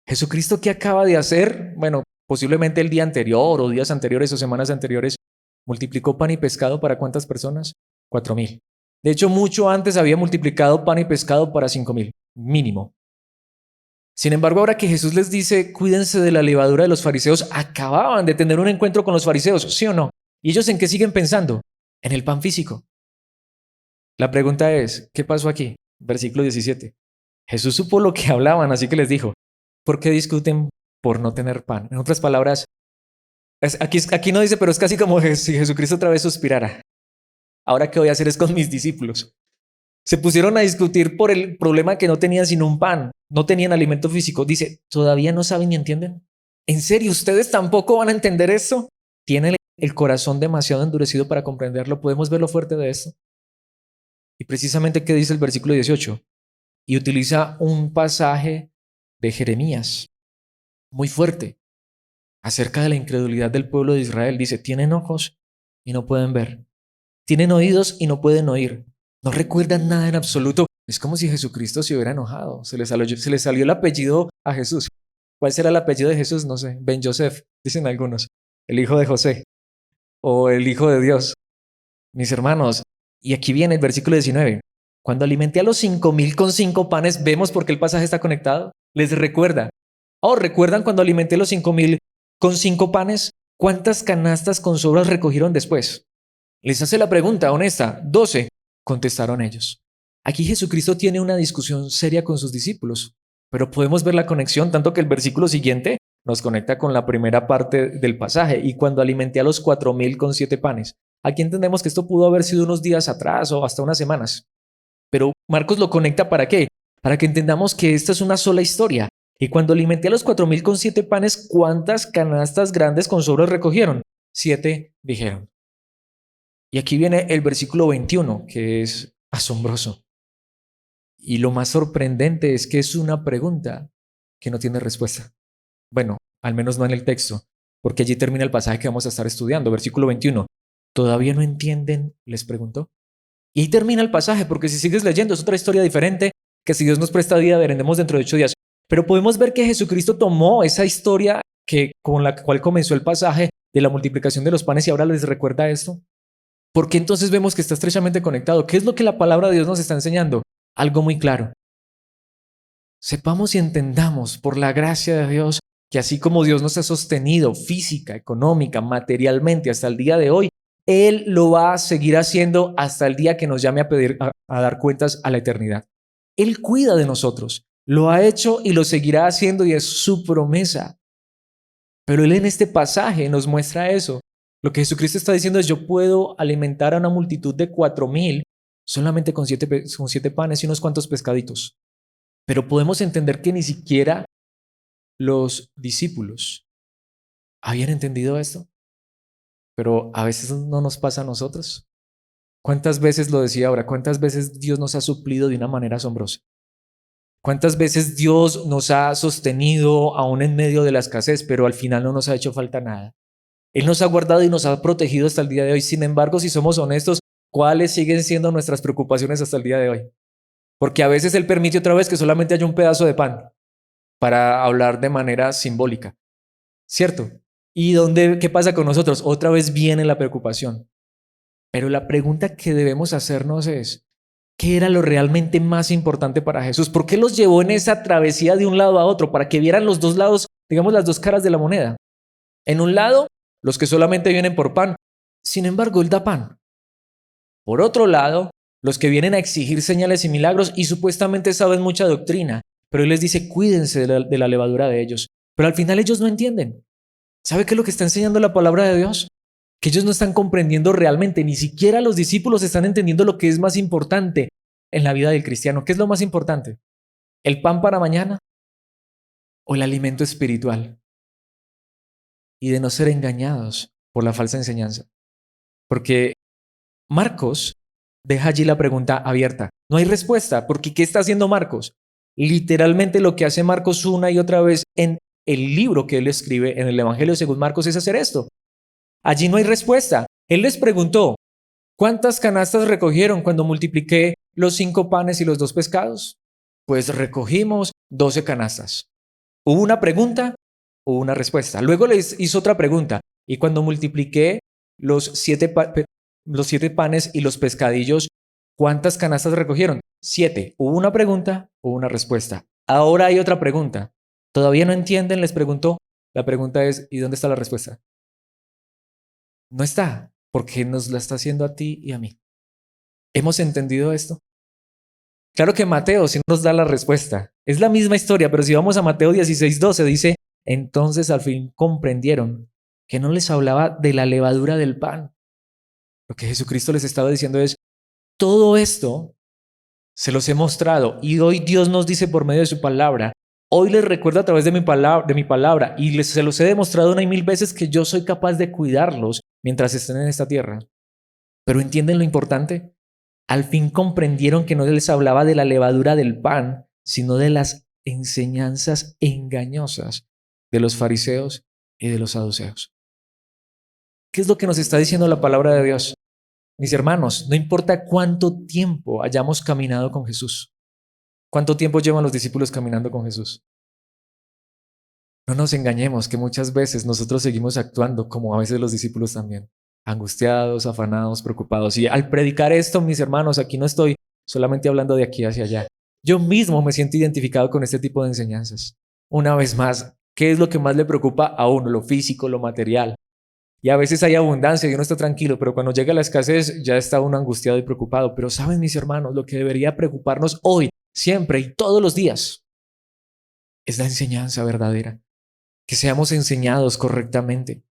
Jesucristo, ¿qué acaba de hacer? Bueno, posiblemente el día anterior o días anteriores o semanas anteriores, multiplicó pan y pescado para ¿cuántas personas? 4,000. De hecho, mucho antes había multiplicado pan y pescado para 5,000, mínimo. Sin embargo, ahora que Jesús les dice, cuídense de la levadura de los fariseos, acababan de tener un encuentro con los fariseos, ¿sí o no? ¿Y ellos en qué siguen pensando? En el pan físico. La pregunta es, ¿qué pasó aquí? Versículo 17. Jesús supo lo que hablaban, así que les dijo, ¿por qué discuten por no tener pan? En otras palabras, aquí no dice, pero es casi como si Jesucristo otra vez suspirara. Ahora, ¿qué voy a hacer es con mis discípulos? Se pusieron a discutir por el problema que no tenían sino un pan, no tenían alimento físico. Dice, ¿todavía no saben ni entienden? ¿En serio ustedes tampoco van a entender eso? ¿Tienen el corazón demasiado endurecido para comprenderlo? ¿Podemos ver lo fuerte de esto? Y precisamente, ¿qué dice el versículo 18? Y utiliza un pasaje de Jeremías muy fuerte acerca de la incredulidad del pueblo de Israel. Dice, tienen ojos y no pueden ver. Tienen oídos y no pueden oír. No recuerdan nada en absoluto. Es como si Jesucristo se hubiera enojado. Se le salió el apellido a Jesús. ¿Cuál será el apellido de Jesús? No sé. Ben Yosef, dicen algunos. El hijo de José o el hijo de Dios. Mis hermanos, y aquí viene el versículo 19. Cuando alimenté a los 5,000 con 5 panes, vemos por qué el pasaje está conectado. Les recuerda. Oh, ¿recuerdan cuando alimenté a los 5,000 con 5 panes? ¿Cuántas canastas con sobras recogieron después? Les hace la pregunta honesta. 12, contestaron ellos. Aquí Jesucristo tiene una discusión seria con sus discípulos, pero podemos ver la conexión tanto que el versículo siguiente nos conecta con la primera parte del pasaje. Y cuando alimenté a los 4,000 con 7 panes. Aquí entendemos que esto pudo haber sido unos días atrás o hasta unas semanas. Pero Marcos lo conecta ¿para qué? Para que entendamos que esta es una sola historia. Y cuando alimenté a los 4,000 con 7 panes, ¿cuántas canastas grandes con sobras recogieron? 7, dijeron. Y aquí viene el versículo 21, que es asombroso. Y lo más sorprendente es que es una pregunta que no tiene respuesta. Bueno, al menos no en el texto, porque allí termina el pasaje que vamos a estar estudiando, versículo 21. ¿Todavía no entienden? Les preguntó. Y ahí termina el pasaje, porque si sigues leyendo es otra historia diferente que si Dios nos presta vida veremos dentro de 8 días. Pero podemos ver que Jesucristo tomó esa historia con la cual comenzó el pasaje de la multiplicación de los panes y ahora les recuerda esto. ¿Por qué entonces vemos que está estrechamente conectado? ¿Qué es lo que la palabra de Dios nos está enseñando? Algo muy claro. Sepamos y entendamos por la gracia de Dios que así como Dios nos ha sostenido física, económica, materialmente hasta el día de hoy, Él lo va a seguir haciendo hasta el día que nos llame a dar cuentas a la eternidad. Él cuida de nosotros, lo ha hecho y lo seguirá haciendo y es su promesa. Pero Él en este pasaje nos muestra eso. Lo que Jesucristo está diciendo es, yo puedo alimentar a una multitud de 4,000 solamente con 7 panes y unos cuantos pescaditos. Pero podemos entender que ni siquiera los discípulos habían entendido esto. Pero a veces no nos pasa a nosotros. ¿Cuántas veces lo decía ahora? ¿Cuántas veces Dios nos ha suplido de una manera asombrosa? ¿Cuántas veces Dios nos ha sostenido aún en medio de la escasez, pero al final no nos ha hecho falta nada? Él nos ha guardado y nos ha protegido hasta el día de hoy. Sin embargo, si somos honestos, ¿cuáles siguen siendo nuestras preocupaciones hasta el día de hoy? Porque a veces Él permite otra vez que solamente haya un pedazo de pan para hablar de manera simbólica, ¿cierto? ¿Y qué pasa con nosotros? Otra vez viene la preocupación. Pero la pregunta que debemos hacernos es, ¿qué era lo realmente más importante para Jesús? ¿Por qué los llevó en esa travesía de un lado a otro? Para que vieran los dos lados, digamos las dos caras de la moneda. En un lado, los que solamente vienen por pan. Sin embargo, Él da pan. Por otro lado, los que vienen a exigir señales y milagros y supuestamente saben mucha doctrina, pero Él les dice, cuídense de la levadura de ellos. Pero al final ellos no entienden. ¿Sabe qué es lo que está enseñando la palabra de Dios? Que ellos no están comprendiendo realmente, ni siquiera los discípulos están entendiendo lo que es más importante en la vida del cristiano. ¿Qué es lo más importante? ¿El pan para mañana o el alimento espiritual? Y de no ser engañados por la falsa enseñanza. Porque Marcos deja allí la pregunta abierta. No hay respuesta, porque ¿qué está haciendo Marcos? Literalmente lo que hace Marcos una y otra vez en el libro que él escribe, en el Evangelio según Marcos, es hacer esto. Allí no hay respuesta. Él les preguntó, ¿cuántas canastas recogieron cuando multipliqué los 5 panes y los 2 pescados? Pues recogimos 12 canastas. ¿Hubo una pregunta? Hubo una respuesta. Luego les hizo otra pregunta. Y cuando multipliqué los 7 panes y los pescadillos, ¿cuántas canastas recogieron? 7. Hubo una pregunta, hubo una respuesta. Ahora hay otra pregunta. ¿Todavía no entienden? Les preguntó. La pregunta es, ¿y dónde está la respuesta? No está, porque nos la está haciendo a ti y a mí. ¿Hemos entendido esto? Claro que Mateo sí nos da la respuesta. Es la misma historia, pero si vamos a Mateo 16:12, dice, entonces al fin comprendieron que no les hablaba de la levadura del pan. Lo que Jesucristo les estaba diciendo es, todo esto se los he mostrado y hoy Dios nos dice por medio de su palabra, hoy les recuerdo a través de mi palabra y se los he demostrado una y mil veces que yo soy capaz de cuidarlos mientras estén en esta tierra. Pero ¿entienden lo importante? Al fin comprendieron que no les hablaba de la levadura del pan, sino de las enseñanzas engañosas de los fariseos y de los saduceos. ¿Qué es lo que nos está diciendo la palabra de Dios? Mis hermanos, no importa cuánto tiempo hayamos caminado con Jesús. ¿Cuánto tiempo llevan los discípulos caminando con Jesús? No nos engañemos que muchas veces nosotros seguimos actuando como a veces los discípulos también, angustiados, afanados, preocupados. Y al predicar esto, mis hermanos, aquí no estoy solamente hablando de aquí hacia allá. Yo mismo me siento identificado con este tipo de enseñanzas. Una vez más, ¿qué es lo que más le preocupa a uno? Lo físico, lo material. Y a veces hay abundancia y uno está tranquilo, pero cuando llega la escasez ya está uno angustiado y preocupado. Pero saben, mis hermanos, lo que debería preocuparnos hoy, siempre y todos los días es la enseñanza verdadera. Que seamos enseñados correctamente.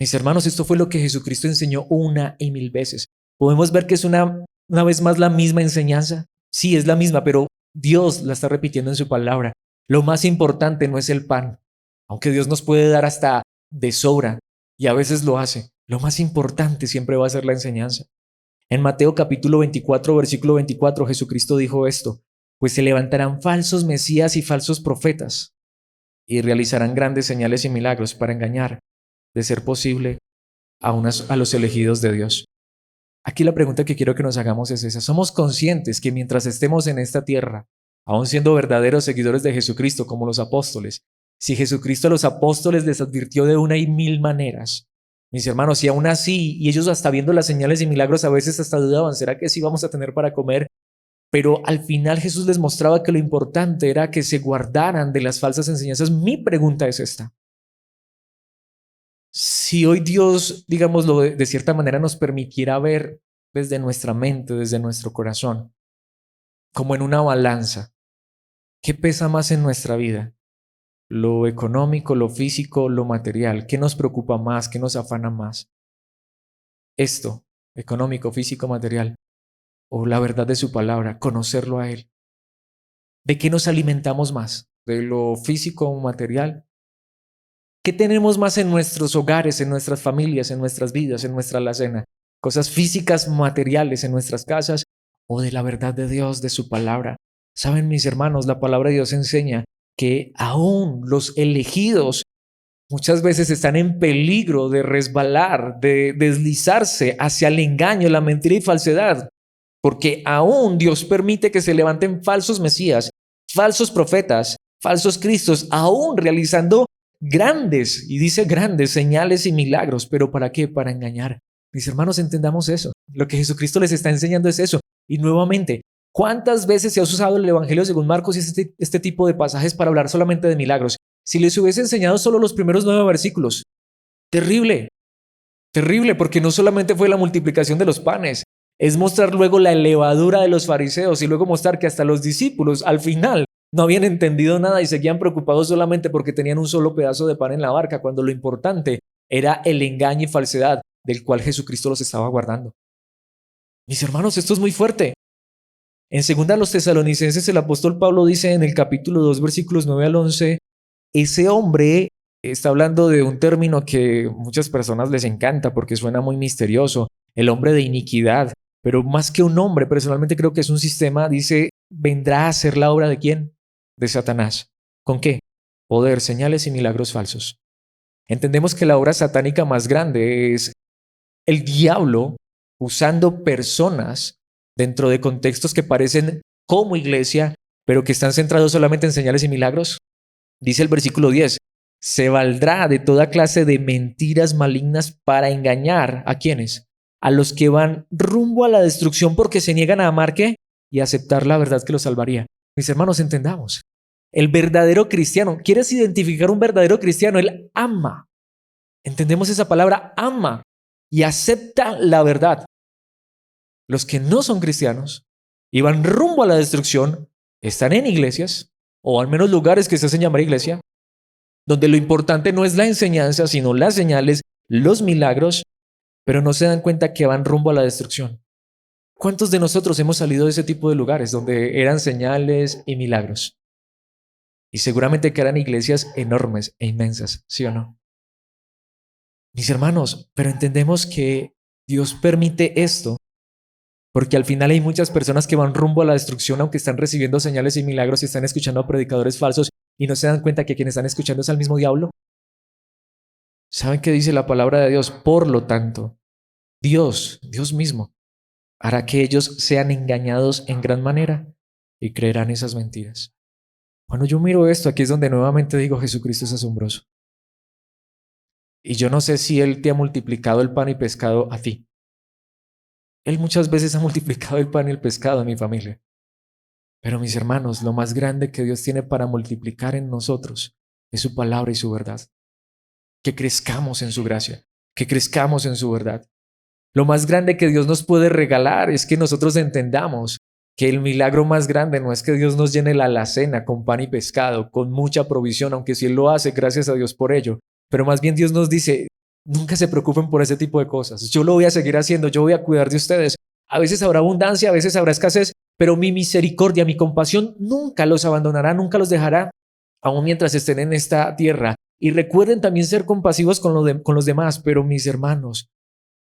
Mis hermanos, esto fue lo que Jesucristo enseñó una y mil veces. Podemos ver que es una vez más la misma enseñanza. Sí, es la misma, pero Dios la está repitiendo en su palabra. Lo más importante no es el pan, aunque Dios nos puede dar hasta de sobra, y a veces lo hace. Lo más importante siempre va a ser la enseñanza. En Mateo capítulo 24, versículo 24, Jesucristo dijo esto, pues se levantarán falsos mesías y falsos profetas, y realizarán grandes señales y milagros para engañar, de ser posible, a los elegidos de Dios. Aquí la pregunta que quiero que nos hagamos es esa. ¿Somos conscientes que mientras estemos en esta tierra, aún siendo verdaderos seguidores de Jesucristo como los apóstoles, si Jesucristo a los apóstoles les advirtió de una y mil maneras, mis hermanos, y aún así, y ellos hasta viendo las señales y milagros a veces hasta dudaban, ¿será que sí vamos a tener para comer? Pero al final Jesús les mostraba que lo importante era que se guardaran de las falsas enseñanzas. Mi pregunta es esta. Si hoy Dios, digámoslo de cierta manera, nos permitiera ver desde nuestra mente, desde nuestro corazón, como en una balanza, ¿qué pesa más en nuestra vida? ¿Lo económico, lo físico, lo material? ¿Qué nos preocupa más? ¿Qué nos afana más? Esto, económico, físico, material, o la verdad de su palabra, conocerlo a Él. ¿De qué nos alimentamos más? ¿De lo físico o material? ¿Qué tenemos más en nuestros hogares, en nuestras familias, en nuestras vidas, en nuestra alacena? ¿Cosas físicas, materiales en nuestras casas o de la verdad de Dios, de su palabra? Saben, mis hermanos, la palabra de Dios enseña que aún los elegidos muchas veces están en peligro de resbalar, de deslizarse hacia el engaño, la mentira y falsedad, porque aún Dios permite que se levanten falsos mesías, falsos profetas, falsos cristos, aún realizando grandes, y dice grandes señales y milagros, pero ¿para qué? Para engañar. Mis hermanos, entendamos eso. Lo que Jesucristo les está enseñando es eso. Y nuevamente, ¿cuántas veces se ha usado el Evangelio según Marcos y este tipo de pasajes para hablar solamente de milagros? Si les hubiese enseñado solo los primeros 9 versículos, terrible, terrible, porque no solamente fue la multiplicación de los panes, es mostrar luego la levadura de los fariseos y luego mostrar que hasta los discípulos al final no habían entendido nada y seguían preocupados solamente porque tenían un solo pedazo de pan en la barca, cuando lo importante era el engaño y falsedad del cual Jesucristo los estaba guardando. Mis hermanos, esto es muy fuerte. En 2 los Tesalonicenses, el apóstol Pablo dice en el capítulo 2, versículos 9 al 11, ese hombre está hablando de un término que muchas personas les encanta porque suena muy misterioso, el hombre de iniquidad, pero más que un hombre, personalmente creo que es un sistema, dice, vendrá a ser la obra de ¿quién? De Satanás. ¿Con qué? Poder, señales y milagros falsos. Entendemos que la obra satánica más grande es el diablo usando personas dentro de contextos que parecen como iglesia, pero que están centrados solamente en señales y milagros. Dice el versículo 10, se valdrá de toda clase de mentiras malignas para engañar ¿a quiénes? A los que van rumbo a la destrucción porque se niegan a amar ¿qué? Y a aceptar la verdad que los salvaría. Mis hermanos, entendamos. El verdadero cristiano, ¿quieres identificar un verdadero cristiano? Él ama. Entendemos esa palabra, ama y acepta la verdad. Los que no son cristianos y van rumbo a la destrucción, están en iglesias, o al menos lugares que se hacen llamar iglesia, donde lo importante no es la enseñanza, sino las señales, los milagros, pero no se dan cuenta que van rumbo a la destrucción. ¿Cuántos de nosotros hemos salido de ese tipo de lugares donde eran señales y milagros? Y seguramente que eran iglesias enormes e inmensas, ¿sí o no? Mis hermanos, pero entendemos que Dios permite esto porque al final hay muchas personas que van rumbo a la destrucción aunque están recibiendo señales y milagros y están escuchando a predicadores falsos y no se dan cuenta que quien están escuchando es al mismo diablo. ¿Saben qué dice la palabra de Dios? Por lo tanto, Dios mismo, hará que ellos sean engañados en gran manera y creerán esas mentiras. Cuando yo miro esto, aquí es donde nuevamente digo, Jesucristo es asombroso. Y yo no sé si Él te ha multiplicado el pan y pescado a ti. Él muchas veces ha multiplicado el pan y el pescado a mi familia. Pero mis hermanos, lo más grande que Dios tiene para multiplicar en nosotros es su palabra y su verdad. Que crezcamos en su gracia, que crezcamos en su verdad. Lo más grande que Dios nos puede regalar es que nosotros entendamos que el milagro más grande no es que Dios nos llene la alacena con pan y pescado, con mucha provisión, aunque si Él lo hace, gracias a Dios por ello. Pero más bien Dios nos dice, nunca se preocupen por ese tipo de cosas. Yo lo voy a seguir haciendo, yo voy a cuidar de ustedes. A veces habrá abundancia, a veces habrá escasez, pero mi misericordia, mi compasión nunca los abandonará, nunca los dejará, aun mientras estén en esta tierra. Y recuerden también ser compasivos con los demás, pero mis hermanos,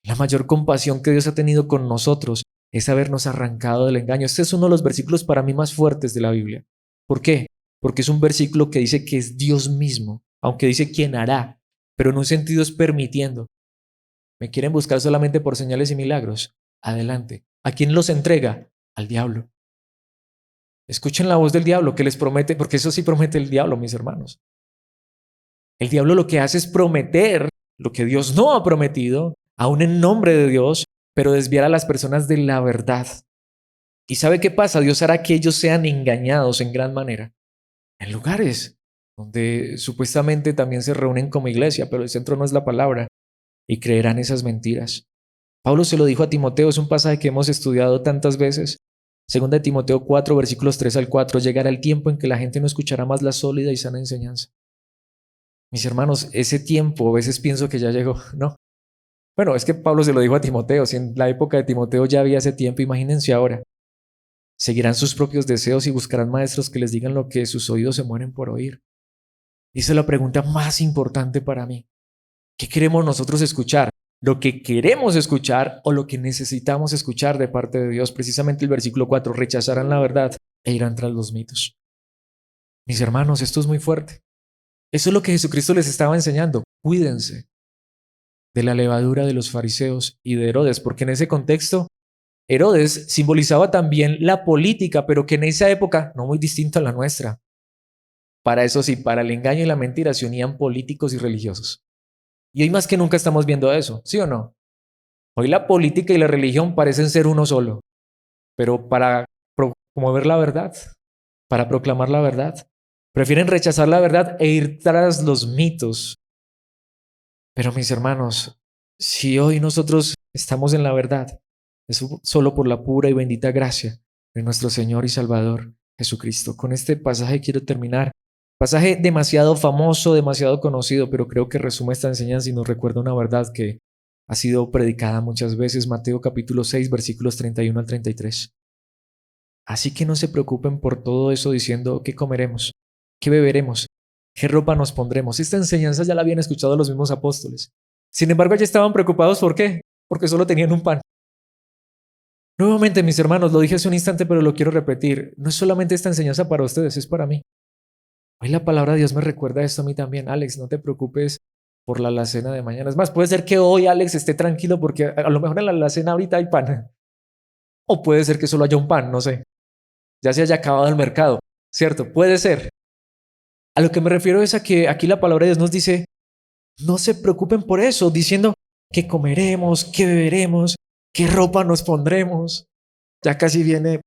la mayor compasión que Dios ha tenido con nosotros es habernos arrancado del engaño. Este es uno de los versículos para mí más fuertes de la Biblia. ¿Por qué? Porque es un versículo que dice que es Dios mismo, aunque dice quién hará, pero en un sentido es permitiendo. ¿Me quieren buscar solamente por señales y milagros? Adelante. ¿A quién los entrega? Al diablo. Escuchen la voz del diablo que les promete, porque eso sí promete el diablo, mis hermanos. El diablo lo que hace es prometer lo que Dios no ha prometido, aún en nombre de Dios, pero desviar a las personas de la verdad. ¿Y sabe qué pasa? Dios hará que ellos sean engañados en gran manera en lugares donde supuestamente también se reúnen como iglesia, pero el centro no es la palabra, y creerán esas mentiras. Pablo se lo dijo a Timoteo, es un pasaje que hemos estudiado tantas veces. Segunda de Timoteo 4, versículos 3 al 4, llegará el tiempo en que la gente no escuchará más la sólida y sana enseñanza. Mis hermanos, ese tiempo a veces pienso que ya llegó, ¿no? Bueno, es que Pablo se lo dijo a Timoteo, si en la época de Timoteo ya había ese tiempo, imagínense ahora. Seguirán sus propios deseos y buscarán maestros que les digan lo que sus oídos se mueren por oír. Y esa es la pregunta más importante para mí. ¿Qué queremos nosotros escuchar? ¿Lo que queremos escuchar o lo que necesitamos escuchar de parte de Dios? Precisamente el versículo 4, rechazarán la verdad e irán tras los mitos. Mis hermanos, esto es muy fuerte. Eso es lo que Jesucristo les estaba enseñando. Cuídense de la levadura de los fariseos y de Herodes, porque en ese contexto Herodes simbolizaba también la política, pero que en esa época no muy distinta a la nuestra. Para eso sí, para el engaño y la mentira se unían políticos y religiosos. Y hoy más que nunca estamos viendo eso, ¿sí o no? Hoy la política y la religión parecen ser uno solo, pero para promover la verdad, para proclamar la verdad, prefieren rechazar la verdad e ir tras los mitos. Pero mis hermanos, si hoy nosotros estamos en la verdad, es solo por la pura y bendita gracia de nuestro Señor y Salvador Jesucristo. Con este pasaje quiero terminar. Pasaje demasiado famoso, demasiado conocido, pero creo que resume esta enseñanza y nos recuerda una verdad que ha sido predicada muchas veces. Mateo capítulo 6, versículos 31 al 33. Así que no se preocupen por todo eso diciendo qué comeremos, qué beberemos, qué ropa nos pondremos. Esta enseñanza ya la habían escuchado los mismos apóstoles. Sin embargo, ya estaban preocupados. ¿Por qué? Porque solo tenían un pan. Nuevamente, mis hermanos, lo dije hace un instante, pero lo quiero repetir. No es solamente esta enseñanza para ustedes, es para mí. Hoy la palabra de Dios me recuerda esto a mí también. Alex, no te preocupes por la alacena de mañana. Es más, puede ser que hoy Alex esté tranquilo porque a lo mejor en la alacena ahorita hay pan. O puede ser que solo haya un pan, no sé. Ya se haya acabado el mercado, ¿cierto? Puede ser. A lo que me refiero es a que aquí la palabra de Dios nos dice, no se preocupen por eso, diciendo qué comeremos, qué beberemos, qué ropa nos pondremos. Ya casi viene,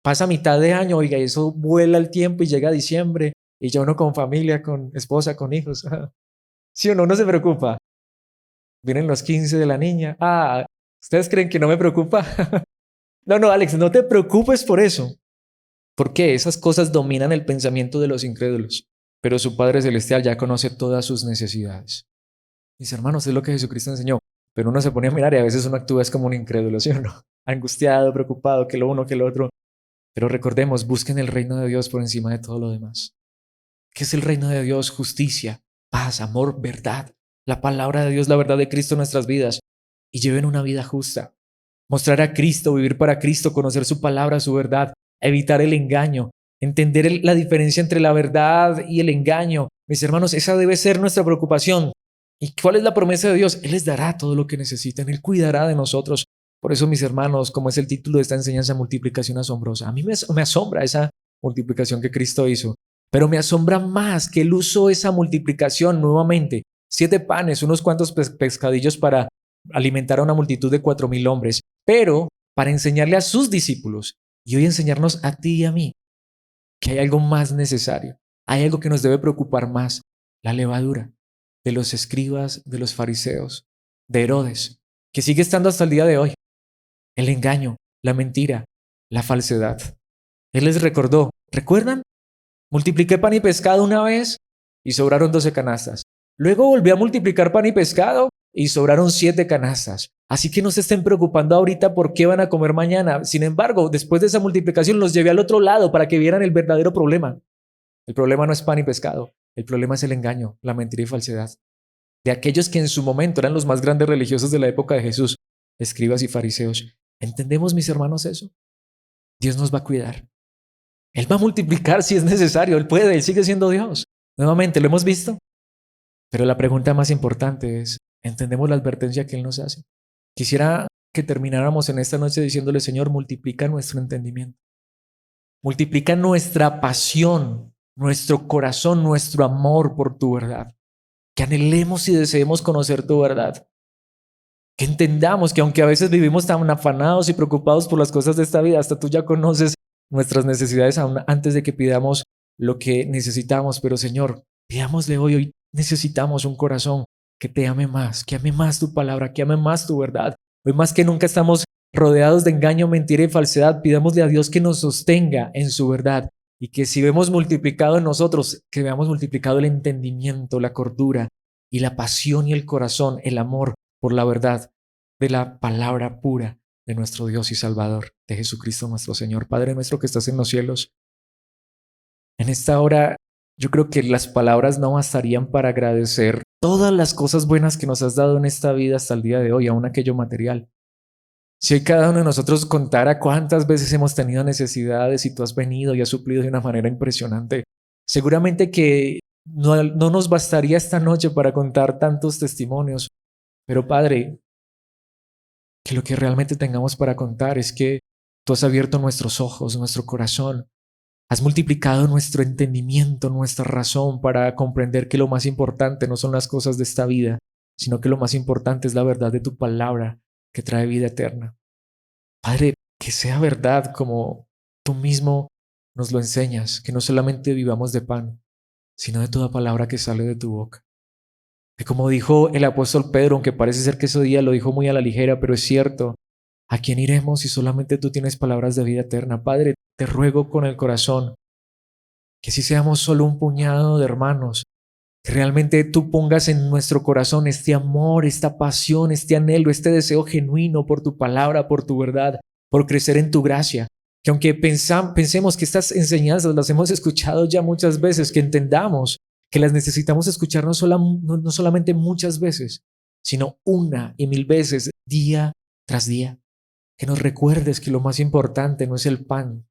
pasa mitad de año, oiga, y eso vuela el tiempo y llega diciembre y ya uno con familia, con esposa, con hijos. ¿Sí o no? No se preocupa. Vienen los 15 de la niña. Ah, ¿ustedes creen que no me preocupa? No, no, Alex, no te preocupes por eso. Porque esas cosas dominan el pensamiento de los incrédulos. Pero su Padre Celestial ya conoce todas sus necesidades. Mis hermanos, es lo que Jesucristo enseñó. Pero uno se pone a mirar y a veces uno actúa es como un incrédulo, ¿sí o no? Angustiado, preocupado, que lo uno, que lo otro. Pero recordemos, busquen el reino de Dios por encima de todo lo demás. ¿Qué es el reino de Dios? Justicia, paz, amor, verdad. La palabra de Dios, la verdad de Cristo en nuestras vidas. Y lleven una vida justa. Mostrar a Cristo, vivir para Cristo, conocer su palabra, su verdad, evitar el engaño, entender la diferencia entre la verdad y el engaño. Mis hermanos, esa debe ser nuestra preocupación. ¿Y cuál es la promesa de Dios? Él les dará todo lo que necesiten, Él cuidará de nosotros. Por eso, mis hermanos, como es el título de esta enseñanza, multiplicación asombrosa. A mí me asombra esa multiplicación que Cristo hizo, pero me asombra más que Él usó esa multiplicación nuevamente. 7 panes, unos cuantos pescadillos para alimentar a una multitud de 4,000 hombres, pero para enseñarle a sus discípulos y hoy enseñarnos a ti y a mí que hay algo más necesario, hay algo que nos debe preocupar más, la levadura de los escribas, de los fariseos, de Herodes, que sigue estando hasta el día de hoy, el engaño, la mentira, la falsedad. Él les recordó, ¿recuerdan? Multipliqué pan y pescado una vez y sobraron 12 canastas. Luego volví a multiplicar pan y pescado y sobraron 7 canastas. Así que no se estén preocupando ahorita por qué van a comer mañana. Sin embargo, después de esa multiplicación los llevé al otro lado para que vieran el verdadero problema. El problema no es pan y pescado. El problema es el engaño, la mentira y falsedad. De aquellos que en su momento eran los más grandes religiosos de la época de Jesús, escribas y fariseos. ¿Entendemos, mis hermanos, eso? Dios nos va a cuidar. Él va a multiplicar si es necesario. Él puede, Él sigue siendo Dios. Nuevamente, lo hemos visto. Pero la pregunta más importante es, ¿entendemos la advertencia que Él nos hace? Quisiera que termináramos en esta noche diciéndole, Señor, multiplica nuestro entendimiento. Multiplica nuestra pasión, nuestro corazón, nuestro amor por tu verdad. Que anhelemos y deseemos conocer tu verdad. Que entendamos que aunque a veces vivimos tan afanados y preocupados por las cosas de esta vida, hasta tú ya conoces nuestras necesidades aún antes de que pidamos lo que necesitamos. Pero Señor, pidámosle hoy necesitamos un corazón que te ame más, que ame más tu palabra, que ame más tu verdad. Hoy más que nunca estamos rodeados de engaño, mentira y falsedad. Pidámosle a Dios que nos sostenga en su verdad y que si vemos multiplicado en nosotros, que veamos multiplicado el entendimiento, la cordura y la pasión y el corazón, el amor por la verdad de la palabra pura de nuestro Dios y Salvador, de Jesucristo nuestro Señor. Padre nuestro que estás en los cielos, en esta hora yo creo que las palabras no bastarían para agradecer todas las cosas buenas que nos has dado en esta vida hasta el día de hoy, aún aquello material. Si hoy cada uno de nosotros contara cuántas veces hemos tenido necesidades y tú has venido y has suplido de una manera impresionante, seguramente que no nos bastaría esta noche para contar tantos testimonios. Pero Padre, que lo que realmente tengamos para contar es que tú has abierto nuestros ojos, nuestro corazón, has multiplicado nuestro entendimiento, nuestra razón para comprender que lo más importante no son las cosas de esta vida, sino que lo más importante es la verdad de tu palabra que trae vida eterna. Padre, que sea verdad como tú mismo nos lo enseñas, que no solamente vivamos de pan, sino de toda palabra que sale de tu boca. Que como dijo el apóstol Pedro, aunque parece ser que ese día lo dijo muy a la ligera, pero es cierto, ¿a quién iremos si solamente tú tienes palabras de vida eterna? Padre, te ruego con el corazón que si seamos solo un puñado de hermanos, que realmente tú pongas en nuestro corazón este amor, esta pasión, este anhelo, este deseo genuino por tu palabra, por tu verdad, por crecer en tu gracia. Que aunque pensemos que estas enseñanzas las hemos escuchado ya muchas veces, que entendamos que las necesitamos escuchar no solamente muchas veces, sino 1,000,000 veces, día tras día. Que nos recuerdes que lo más importante no es el pan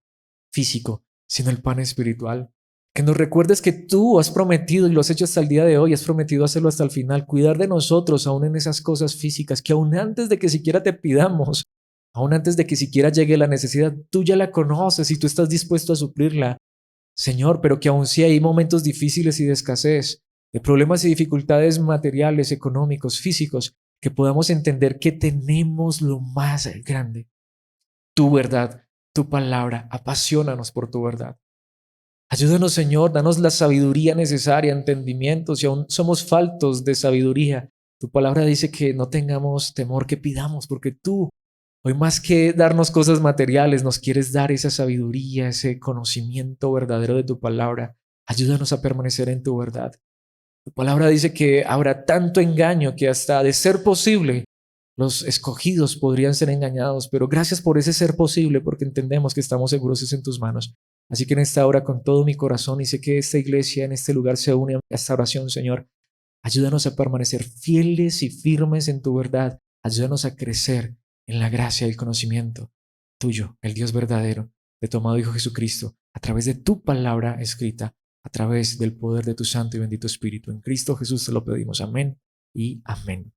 físico, sino el pan espiritual. Que nos recuerdes que tú has prometido y lo has hecho hasta el día de hoy, has prometido hacerlo hasta el final, cuidar de nosotros aún en esas cosas físicas, que aún antes de que siquiera te pidamos, aún antes de que siquiera llegue la necesidad, tú ya la conoces y tú estás dispuesto a suplirla. Señor, pero que aún si hay momentos difíciles y de escasez, de problemas y dificultades materiales, económicos, físicos, que podamos entender que tenemos lo más grande, tu verdad, tu palabra. Apaciónanos por tu verdad. Ayúdanos, Señor, danos la sabiduría necesaria, entendimiento, si aún somos faltos de sabiduría. Tu palabra dice que no tengamos temor, que pidamos, porque tú Hoy más que darnos cosas materiales, nos quieres dar esa sabiduría, ese conocimiento verdadero de tu palabra. Ayúdanos a permanecer en tu verdad. Tu palabra dice que habrá tanto engaño que hasta de ser posible, los escogidos podrían ser engañados, pero gracias por ese ser posible, porque entendemos que estamos seguros es en tus manos. Así que en esta hora, con todo mi corazón, y sé que esta iglesia en este lugar se une a esta oración, Señor, ayúdanos a permanecer fieles y firmes en tu verdad. Ayúdanos a crecer en la gracia y el conocimiento tuyo, el Dios verdadero, de tu amado Hijo Jesucristo, a través de tu palabra escrita, a través del poder de tu Santo y bendito Espíritu. En Cristo Jesús te lo pedimos. Amén y amén.